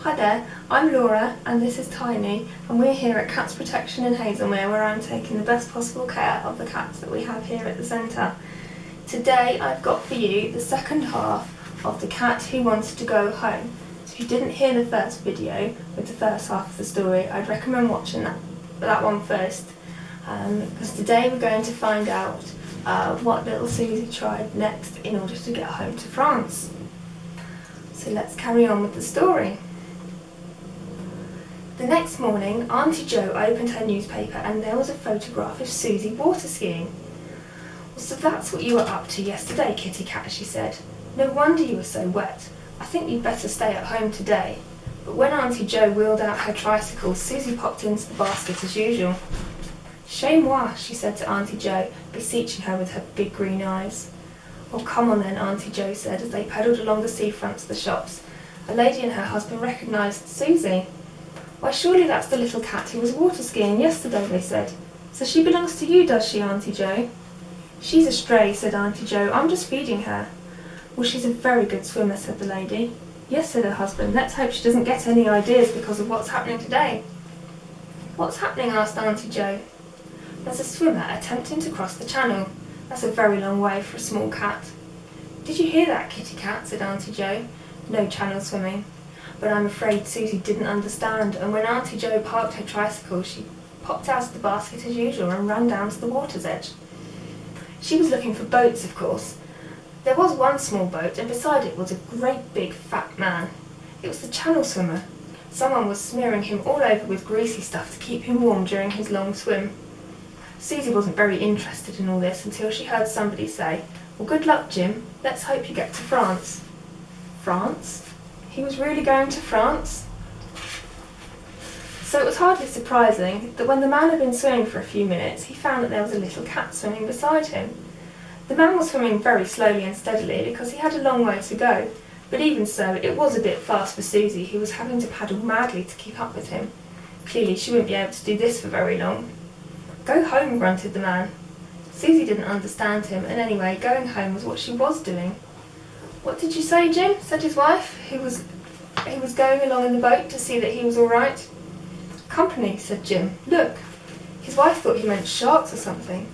Hi there, I'm Laura and this is Tiny, and we're here at Cats Protection in Hazelmere, where I'm taking the best possible care of the cats that we have here at the centre. Today I've got for you the second half of The Cat Who Wanted to Go Home. So if you didn't hear the first video with the first half of the story, I'd recommend watching that one first, because today we're going to find out what little Suzy tried next in order to get home to France. So let's carry on with the story. The next morning, Auntie Jo opened her newspaper and there was a photograph of Suzy water skiing. "Well, so that's what you were up to yesterday, Kitty Cat," she said. "No wonder you were so wet. I think you'd better stay at home today." But when Auntie Jo wheeled out her tricycle, Suzy popped into the basket as usual. "Chez moi," she said to Auntie Jo, beseeching her with her big green eyes. "Oh, come on then," Auntie Jo said as they pedalled along the seafront to the shops. A lady and her husband recognised Suzy. "Why, surely that's the little cat who was water skiing yesterday," they said. "So she belongs to you, does she, Auntie Jo?" "She's a stray," said Auntie Jo. "I'm just feeding her." "Well, she's a very good swimmer," said the lady. "Yes," said her husband. "Let's hope she doesn't get any ideas because of what's happening today." "What's happening?" asked Auntie Jo. "There's a swimmer attempting to cross the channel. That's a very long way for a small cat." "Did you hear that, Kitty Cat?" said Auntie Jo. "No channel swimming." But I'm afraid Suzy didn't understand, and when Auntie Jo parked her tricycle, she popped out of the basket as usual and ran down to the water's edge. She was looking for boats, of course. There was one small boat, and beside it was a great big fat man. It was the channel swimmer. Someone was smearing him all over with greasy stuff to keep him warm during his long swim. Suzy wasn't very interested in all this until she heard somebody say, "Well, good luck, Jim. Let's hope you get to France." France? He was really going to France? So it was hardly surprising that when the man had been swimming for a few minutes, he found that there was a little cat swimming beside him. The man was swimming very slowly and steadily because he had a long way to go, but even so, it was a bit fast for Suzy, who was having to paddle madly to keep up with him. Clearly she wouldn't be able to do this for very long. "Go home," grunted the man. Suzy didn't understand him, and anyway, going home was what she was doing. "What did you say, Jim?" said his wife, who was going along in the boat to see that he was all right. "Company," said Jim. "Look." His wife thought he meant sharks or something.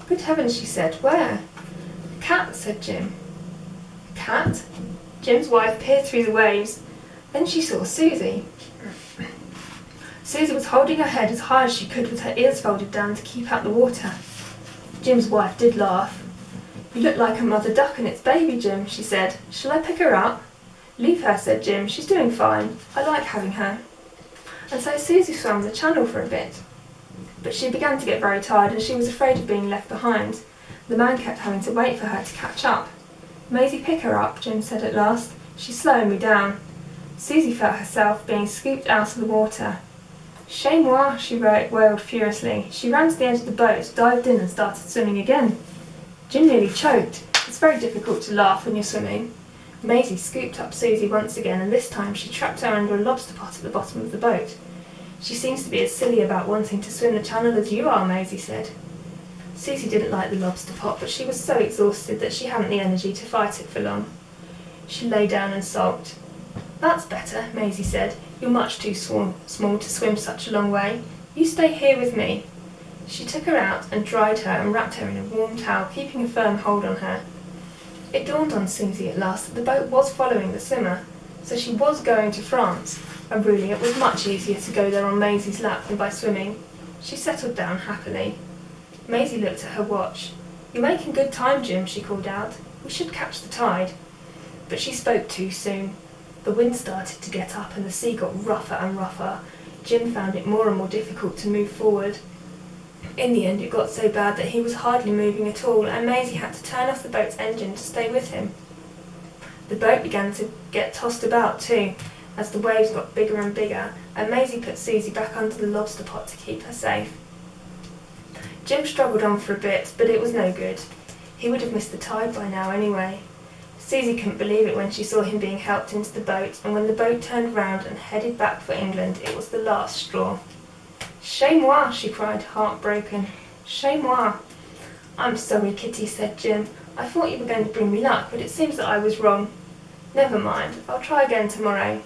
"Good heavens," she said. "Where?" "A cat," said Jim. "A cat?" Jim's wife peered through the waves. Then she saw Suzy. Suzy was holding her head as high as she could with her ears folded down to keep out the water. Jim's wife did laugh. "You look like a mother duck and its baby, Jim," she said. "Shall I pick her up?" "Leave her," said Jim. "She's doing fine. I like having her." And so Suzy swam the channel for a bit. But she began to get very tired and she was afraid of being left behind. The man kept having to wait for her to catch up. "Maisie, pick her up," Jim said at last. "She's slowing me down." Suzy felt herself being scooped out of the water. "Chez moi," she wailed furiously. She ran to the edge of the boat, dived in and started swimming again. Jim nearly choked. It's very difficult to laugh when you're swimming. Maisie scooped up Suzy once again, and this time she trapped her under a lobster pot at the bottom of the boat. "She seems to be as silly about wanting to swim the channel as you are," Maisie said. Suzy didn't like the lobster pot, but she was so exhausted that she hadn't the energy to fight it for long. She lay down and sulked. "That's better," Maisie said. "You're much too small to swim such a long way. You stay here with me." She took her out and dried her and wrapped her in a warm towel, keeping a firm hold on her. It dawned on Suzy at last that the boat was following the swimmer, so she was going to France, and really it was much easier to go there on Maisie's lap than by swimming. She settled down happily. Maisie looked at her watch. "You're making good time, Jim," she called out. "We should catch the tide." But she spoke too soon. The wind started to get up and the sea got rougher and rougher. Jim found it more and more difficult to move forward. In the end it got so bad that he was hardly moving at all, and Maisie had to turn off the boat's engine to stay with him. The boat began to get tossed about too, as the waves got bigger and bigger, and Maisie put Suzy back under the lobster pot to keep her safe. Jim struggled on for a bit, but it was no good. He would have missed the tide by now anyway. Suzy couldn't believe it when she saw him being helped into the boat, and when the boat turned round and headed back for England, it was the last straw. "Chez moi," she cried, heartbroken. "Chez moi." "I'm sorry, Kitty," said Jim. "I thought you were going to bring me luck, but it seems that I was wrong. Never mind, I'll try again tomorrow."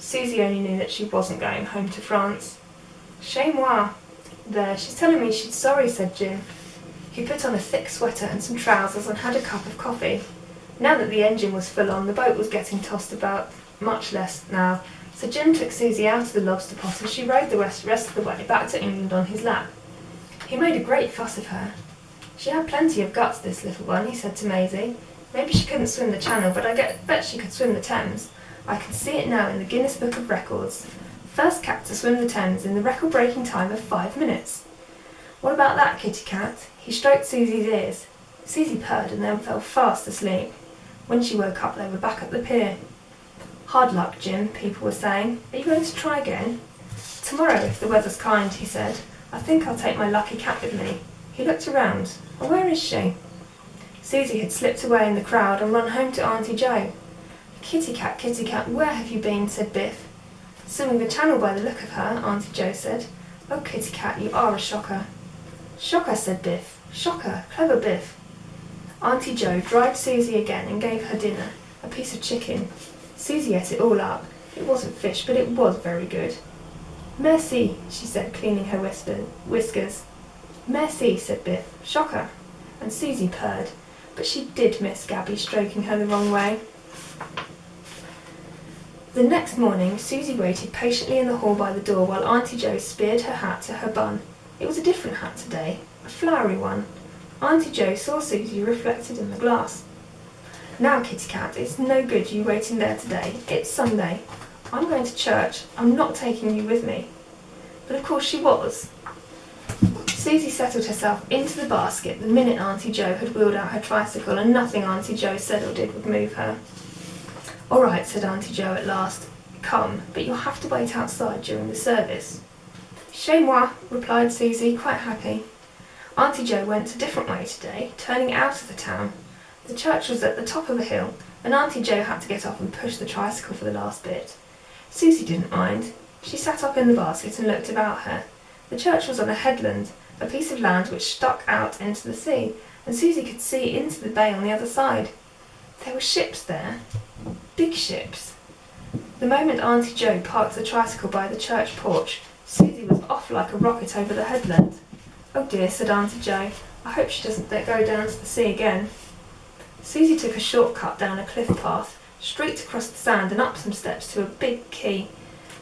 Suzy only knew that she wasn't going home to France. Chez moi. There, she's telling me she's sorry, said Jim. He put on a thick sweater and some trousers and had a cup of coffee. Now that the engine was full on, the boat was getting tossed about much less now, so Jim took Suzy out of the lobster pot and she rode the rest of the way back to England on his lap. He made a great fuss of her. She had plenty of guts, this little one, he said to Maisie. Maybe she couldn't swim the Channel, but I bet she could swim the Thames. I can see it now in the Guinness Book of Records. First cat to swim the Thames in the record-breaking time of 5 minutes. What about that, kitty cat? He stroked Suzy's ears. Suzy purred and then fell fast asleep. When she woke up, they were back at the pier. Hard luck, Jim, people were saying. Are you going to try again? Tomorrow, if the weather's kind, he said. I think I'll take my lucky cat with me. He looked around. Where is she? Suzy had slipped away in the crowd and run home to Auntie Jo. Kitty cat, where have you been? Said Biff. Swimming the Channel by the look of her, Auntie Jo said. Oh, kitty cat, you are a shocker. Shocker, said Biff. Shocker, clever Biff. Auntie Jo dried Suzy again and gave her dinner, a piece of chicken. Suzy ate it all up. It wasn't fish, but it was very good. Merci, she said, cleaning her whiskers. Merci, said Biff. Shocker. And Suzy purred, but she did miss Gaby stroking her the wrong way. The next morning, Suzy waited patiently in the hall by the door while Auntie Jo speared her hat to her bun. It was a different hat today, a flowery one. Auntie Jo saw Suzy reflected in the glass. Now, kitty cat, it's no good you waiting there today. It's Sunday. I'm going to church. I'm not taking you with me. But of course she was. Suzy settled herself into the basket the minute Auntie Jo had wheeled out her tricycle, and nothing Auntie Jo said or did would move her. All right, said Auntie Jo at last. Come, but you'll have to wait outside during the service. Chez moi, replied Suzy, quite happy. Auntie Jo went a different way today, turning out of the town. The church was at the top of a hill, and Auntie Jo had to get off and push the tricycle for the last bit. Suzy didn't mind. She sat up in the basket and looked about her. The church was on a headland, a piece of land which stuck out into the sea, and Suzy could see into the bay on the other side. There were ships there. Big ships. The moment Auntie Jo parked the tricycle by the church porch, Suzy was off like a rocket over the headland. Oh dear, said Auntie Jo. I hope she doesn't go down to the sea again. Suzy took a shortcut down a cliff path, streaked across the sand and up some steps to a big quay.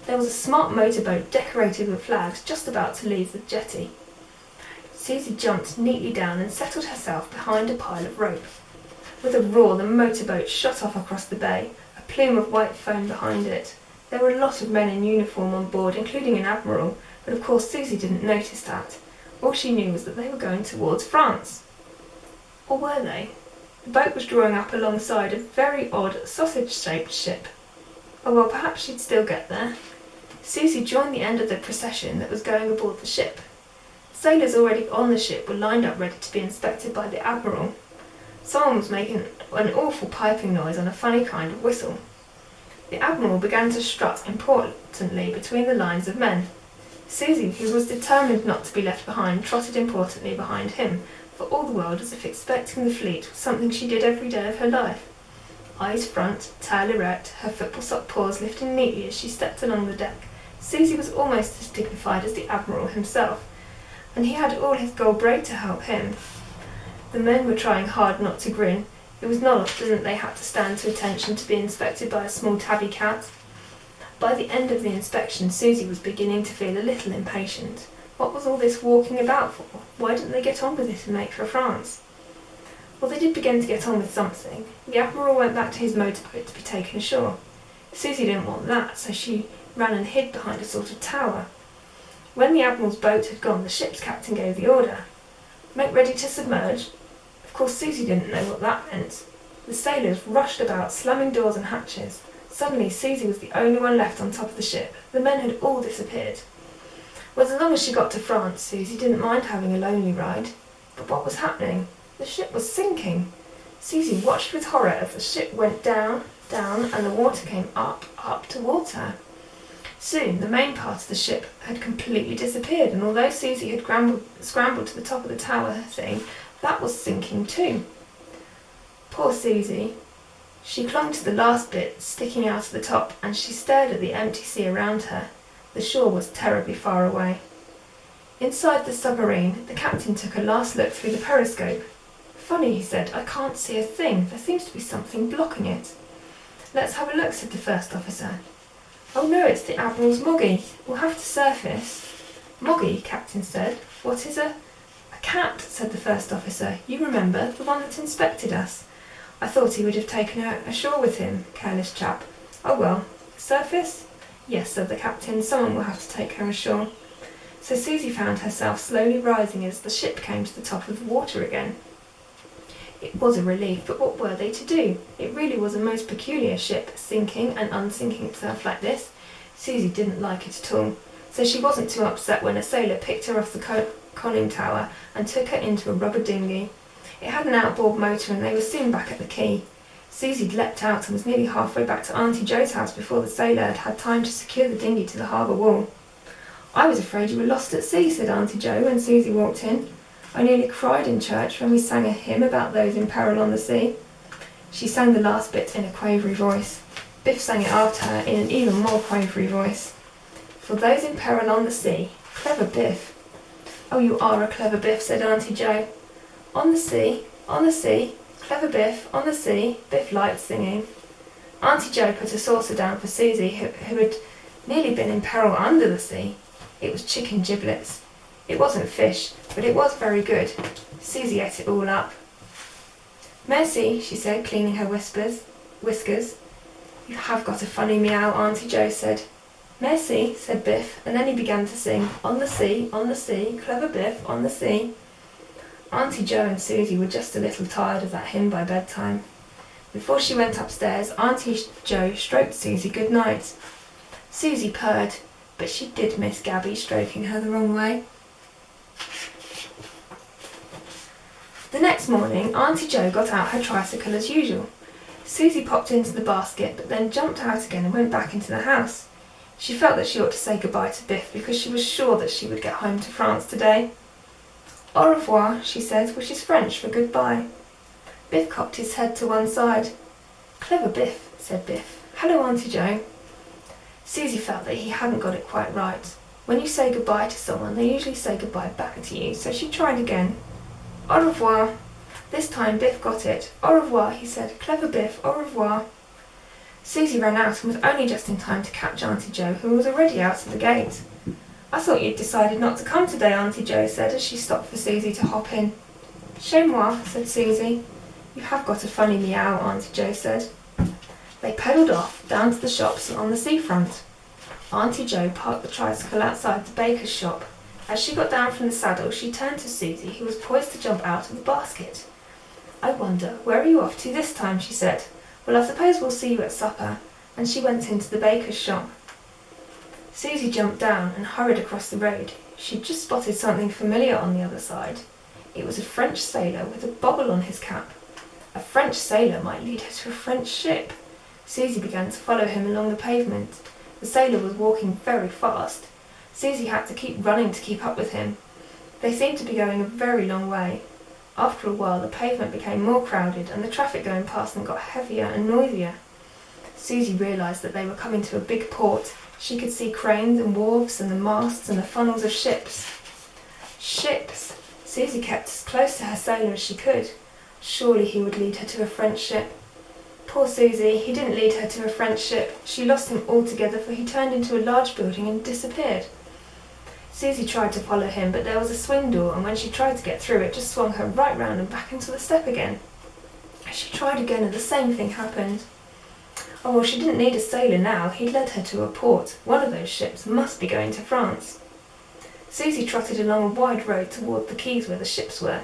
There was a smart motorboat decorated with flags just about to leave the jetty. Suzy jumped neatly down and settled herself behind a pile of rope. With a roar, the motorboat shot off across the bay, a plume of white foam behind it. There were a lot of men in uniform on board, including an admiral, but of course Suzy didn't notice that. All she knew was that they were going towards France. Or were they? The boat was drawing up alongside a very odd sausage-shaped ship. Oh well, perhaps she'd still get there. Suzy joined the end of the procession that was going aboard the ship. Sailors already on the ship were lined up ready to be inspected by the admiral. Someone was making an awful piping noise on a funny kind of whistle. The admiral began to strut importantly between the lines of men. Suzy, who was determined not to be left behind, trotted importantly behind him, for all the world as if expecting the fleet was something she did every day of her life. Eyes front, tail erect, her football-sock paws lifting neatly as she stepped along the deck, Suzy was almost as dignified as the admiral himself, and he had all his gold braid to help him. The men were trying hard not to grin. It was not often that they had to stand to attention to be inspected by a small tabby cat. By the end of the inspection, Suzy was beginning to feel a little impatient. What was all this walking about for? Why didn't they get on with it and make for France? Well, they did begin to get on with something. The admiral went back to his motorboat to be taken ashore. Suzy didn't want that, so she ran and hid behind a sort of tower. When the admiral's boat had gone, the ship's captain gave the order. Make ready to submerge. Of course, Suzy didn't know what that meant. The sailors rushed about, slamming doors and hatches. Suddenly, Suzy was the only one left on top of the ship. The men had all disappeared. Well, as long as she got to France, Suzy didn't mind having a lonely ride. But what was happening? The ship was sinking. Suzy watched with horror as the ship went down, down, and the water came up, up towards her. Soon, the main part of the ship had completely disappeared, and although Suzy had scrambled to the top of the tower thing, that was sinking too. Poor Suzy. She clung to the last bit sticking out of the top, and she stared at the empty sea around her. The shore was terribly far away. Inside the submarine, the captain took a last look through the periscope. "Funny," he said, "I can't see a thing. There seems to be something blocking it." "Let's have a look," said the first officer. "Oh no, it's the Admiral's Moggy. We'll have to surface." "Moggy?" Captain said. "What is a cat?" said the first officer. "You remember, the one that inspected us." "I thought he would have taken her ashore with him, careless chap." "Oh well, surface?" "Yes," said the captain, "someone will have to take her ashore." So Suzy found herself slowly rising as the ship came to the top of the water again. It was a relief, but what were they to do? It really was a most peculiar ship, sinking and unsinking itself like this. Suzy didn't like it at all, so she wasn't too upset when a sailor picked her off the conning tower and took her into a rubber dinghy. It had an outboard motor and they were soon back at the quay. Suzy leapt out and was nearly halfway back to Auntie Jo's house before the sailor had had time to secure the dinghy to the harbour wall. "I was afraid you were lost at sea," said Auntie Jo when Suzy walked in. "I nearly cried in church when we sang a hymn about those in peril on the sea." She sang the last bit in a quavery voice. Biff sang it after her in an even more quavery voice. "For those in peril on the sea." Clever Biff. "Oh, you are a clever Biff," said Auntie Jo. On the sea, clever Biff, on the sea." Biff liked singing. Auntie Jo put a saucer down for Suzy, who had nearly been in peril under the sea. It was chicken giblets. It wasn't fish, but it was very good. Suzy ate it all up. "Merci," she said, cleaning her whiskers. "You have got a funny meow," Auntie Jo said. "Merci," said Biff, and then he began to sing, on the sea, clever Biff, on the sea." Auntie Jo and Suzy were just a little tired of that hymn by bedtime. Before she went upstairs, Auntie Jo stroked Suzy good night. Suzy purred, but she did miss Gaby stroking her the wrong way. The next morning, Auntie Jo got out her tricycle as usual. Suzy popped into the basket, but then jumped out again and went back into the house. She felt that she ought to say goodbye to Biff because she was sure that she would get home to France today. "Au revoir," she said, which is French for goodbye. Biff cocked his head to one side. "Clever Biff," said Biff. "Hello, Auntie Jo." Suzy felt that he hadn't got it quite right. When you say goodbye to someone, they usually say goodbye back to you, so she tried again. "Au revoir." This time Biff got it. "Au revoir," he said. "Clever Biff, au revoir." Suzy ran out and was only just in time to catch Auntie Jo, who was already out of the gate. "I thought you'd decided not to come today," Auntie Jo said as she stopped for Suzy to hop in. "Chez moi," said Suzy. "You have got a funny meow," Auntie Jo said. They pedalled off, down to the shops on the seafront. Auntie Jo parked the tricycle outside the baker's shop. As she got down from the saddle, she turned to Suzy, who was poised to jump out of the basket. "I wonder, where are you off to this time?" she said. "Well, I suppose we'll see you at supper." And she went into the baker's shop. Suzy jumped down and hurried across the road. She'd just spotted something familiar on the other side. It was a French sailor with a bobble on his cap. A French sailor might lead her to a French ship. Suzy began to follow him along the pavement. The sailor was walking very fast. Suzy had to keep running to keep up with him. They seemed to be going a very long way. After a while, the pavement became more crowded and the traffic going past them got heavier and noisier. Suzy realised that they were coming to a big port. She could see cranes and wharves and the masts and the funnels of ships. Ships! Suzy kept as close to her sailor as she could. Surely he would lead her to a French ship. Poor Suzy, he didn't lead her to a French ship. She lost him altogether, for he turned into a large building and disappeared. Suzy tried to follow him, but there was a swing door, and when she tried to get through, it just swung her right round and back into the step again. She tried again, and the same thing happened. Oh, well, she didn't need a sailor now. He'd led her to a port. One of those ships must be going to France. Suzy trotted along a wide road toward the quays where the ships were.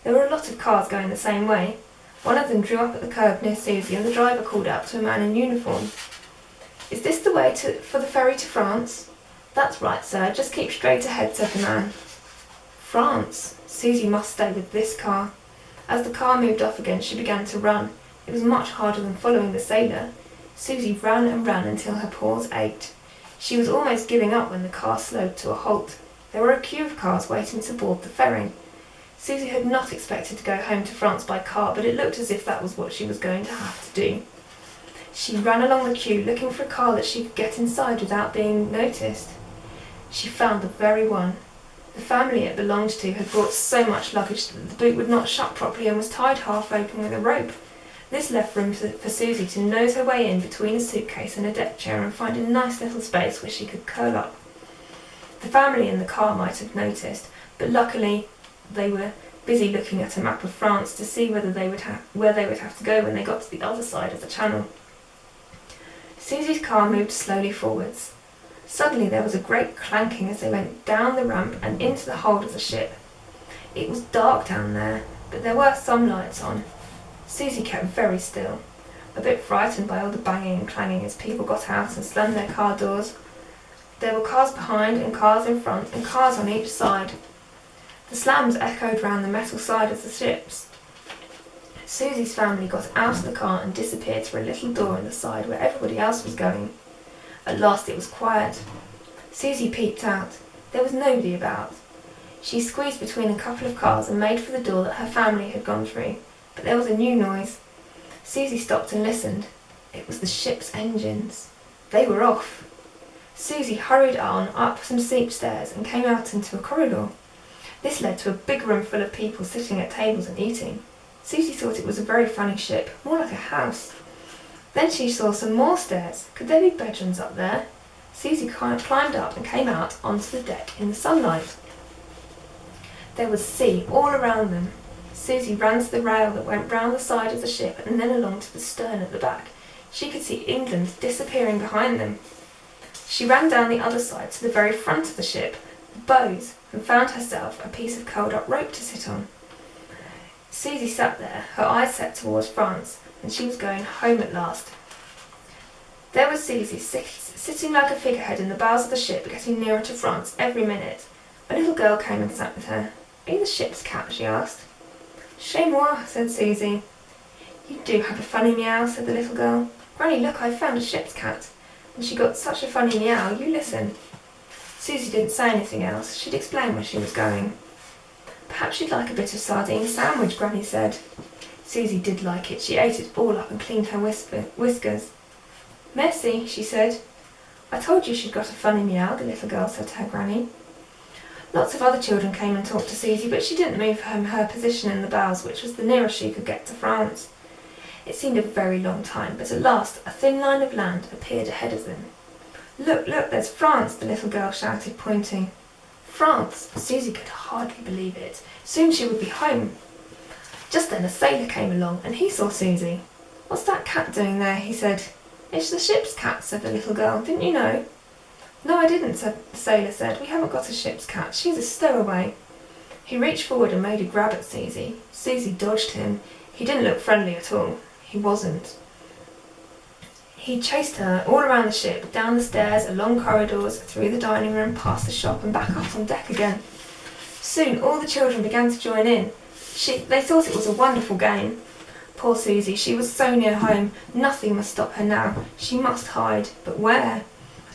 There were a lot of cars going the same way. One of them drew up at the curb near Suzy, and the driver called out to a man in uniform. "Is this the way for the ferry to France?" "That's right, sir. Just keep straight ahead," said the man. France! Suzy must stay with this car. As the car moved off again, she began to run. It was much harder than following the sailor. Suzy ran and ran until her paws ached. She was almost giving up when the car slowed to a halt. There were a queue of cars waiting to board the ferry. Suzy had not expected to go home to France by car, but it looked as if that was what she was going to have to do. She ran along the queue looking for a car that she could get inside without being noticed. She found the very one. The family it belonged to had brought so much luggage that the boot would not shut properly and was tied half open with a rope. This left room for Suzy to nose her way in between a suitcase and a deck chair and find a nice little space where she could curl up. The family in the car might have noticed, but luckily they were busy looking at a map of France to see where they would have to go when they got to the other side of the channel. Suzy's car moved slowly forwards. Suddenly there was a great clanking as they went down the ramp and into the hold of the ship. It was dark down there, but there were some lights on. Suzy kept very still, a bit frightened by all the banging and clanging as people got out and slammed their car doors. There were cars behind and cars in front and cars on each side. The slams echoed round the metal side of the ships. Suzy's family got out of the car and disappeared through a little door in the side where everybody else was going. At last it was quiet. Suzy peeped out. There was nobody about. She squeezed between a couple of cars and made for the door that her family had gone through, but there was a new noise. Suzy stopped and listened. It was the ship's engines. They were off. Suzy hurried on up some steep stairs and came out into a corridor. This led to a big room full of people sitting at tables and eating. Suzy thought it was a very funny ship, more like a house. Then she saw some more stairs. Could there be bedrooms up there? Suzy climbed up and came out onto the deck in the sunlight. There was sea all around them. Suzy ran to the rail that went round the side of the ship and then along to the stern at the back. She could see England disappearing behind them. She ran down the other side to the very front of the ship, the bows, and found herself a piece of curled-up rope to sit on. Suzy sat there, her eyes set towards France, and she was going home at last. There was Suzy sitting like a figurehead in the bows of the ship, getting nearer to France every minute. A little girl came and sat with her. "Are you the ship's cat?" she asked. "Chez moi," said Suzy. "You do have a funny meow," said the little girl. "Granny, look, I've found a ship's cat." And she got such a funny meow, you listen. Suzy didn't say anything else. She'd explain where she was going. "Perhaps you'd like a bit of sardine sandwich," Granny said. Suzy did like it. She ate it all up and cleaned her whiskers. "Merci," she said. "I told you she'd got a funny meow," the little girl said to her granny. Lots of other children came and talked to Suzy, but she didn't move from her position in the bows, which was the nearest she could get to France. It seemed a very long time, but at last a thin line of land appeared ahead of them. "Look, look, there's France," the little girl shouted, pointing. France! Suzy could hardly believe it. Soon she would be home. Just then a sailor came along, and he saw Suzy. "What's that cat doing there?" he said. "It's the ship's cat," said the little girl. "Didn't you know?" "No, I didn't," the sailor said. "We haven't got a ship's cat. She's a stowaway." He reached forward and made a grab at Suzy. Suzy dodged him. He didn't look friendly at all. He wasn't. He chased her all around the ship, down the stairs, along corridors, through the dining room, past the shop and back up on deck again. Soon all the children began to join in. They thought it was a wonderful game. Poor Suzy, she was so near home. Nothing must stop her now. She must hide. But where?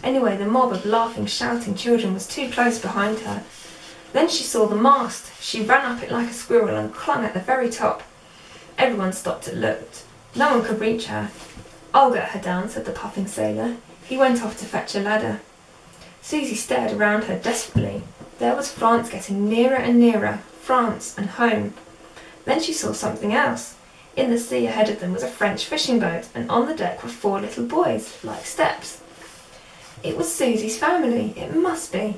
Anyway, the mob of laughing, shouting children was too close behind her. Then she saw the mast. She ran up it like a squirrel and clung at the very top. Everyone stopped and looked. No one could reach her. "I'll get her down," said the puffing sailor. He went off to fetch a ladder. Suzy stared around her desperately. There was France getting nearer and nearer. France and home. Then she saw something else. In the sea ahead of them was a French fishing boat, and on the deck were 4 little boys, like steps. It was Suzy's family. It must be.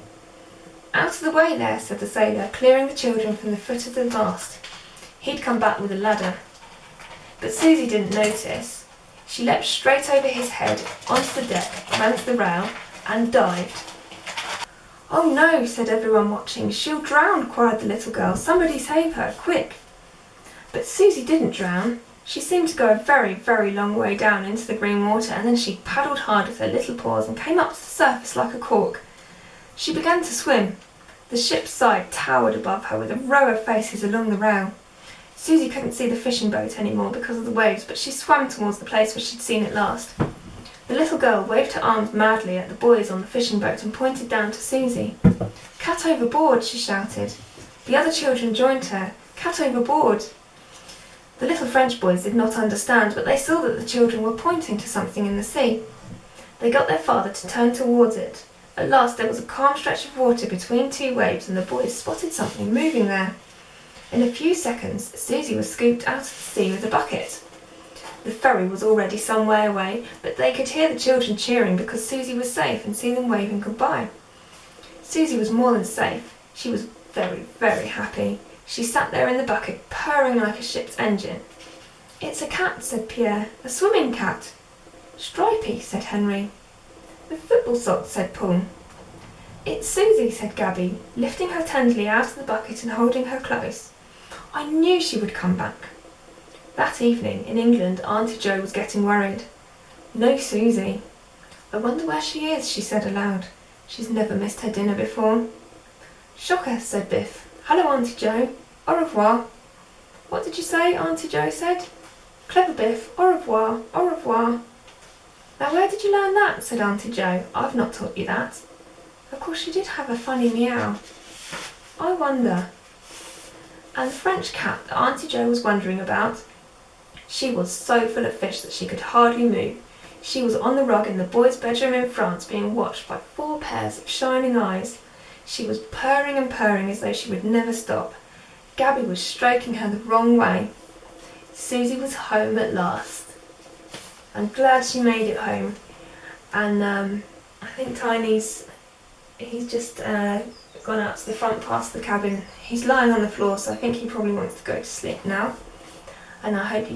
"Out of the way there," said the sailor, clearing the children from the foot of the mast. He'd come back with a ladder. But Suzy didn't notice. She leapt straight over his head, onto the deck, ran to the rail, and dived. "Oh no," said everyone watching. "She'll drown," cried the little girl. "Somebody save her, quick." But Suzy didn't drown. She seemed to go a very, very long way down into the green water, and then she paddled hard with her little paws and came up to the surface like a cork. She began to swim. The ship's side towered above her with a row of faces along the rail. Suzy couldn't see the fishing boat anymore because of the waves, but she swam towards the place where she'd seen it last. The little girl waved her arms madly at the boys on the fishing boat and pointed down to Suzy. "Cat overboard," she shouted. The other children joined her. "Cat overboard." The little French boys did not understand, but they saw that the children were pointing to something in the sea. They got their father to turn towards it. At last there was a calm stretch of water between two waves, and the boys spotted something moving there. In a few seconds, Suzy was scooped out of the sea with a bucket. The ferry was already some way away, but they could hear the children cheering because Suzy was safe and see them waving goodbye. Suzy was more than safe. She was very, very happy. She sat there in the bucket, purring like a ship's engine. "It's a cat," said Pierre. "A swimming cat." "Stripey," said Henry. "With football socks," said Paul. "It's Suzy," said Gaby, lifting her tenderly out of the bucket and holding her close. "I knew she would come back." That evening, in England, Auntie Jo was getting worried. No Suzy. "I wonder where she is," she said aloud. "She's never missed her dinner before." "Shocker," said Biff. "Hello, Auntie Jo. Au revoir." "What did you say?" Auntie Jo said. "Clever Biff. Au revoir. Au revoir." "Now where did you learn that?" said Auntie Jo. "I've not taught you that." Of course she did have a funny meow. I wonder. And the French cat that Auntie Jo was wondering about, she was so full of fish that she could hardly move. She was on the rug in the boys' bedroom in France, being watched by 4 pairs of shining eyes. She was purring and purring as though she would never stop. Gaby was stroking her the wrong way. Suzy was home at last. I'm glad she made it home. And I think Tiny's, he's just gone out to the front part of the cabin. He's lying on the floor, so I think he probably wants to go to sleep now. And I hope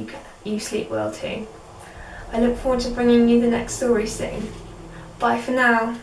you sleep well too. I look forward to bringing you the next story soon. Bye for now.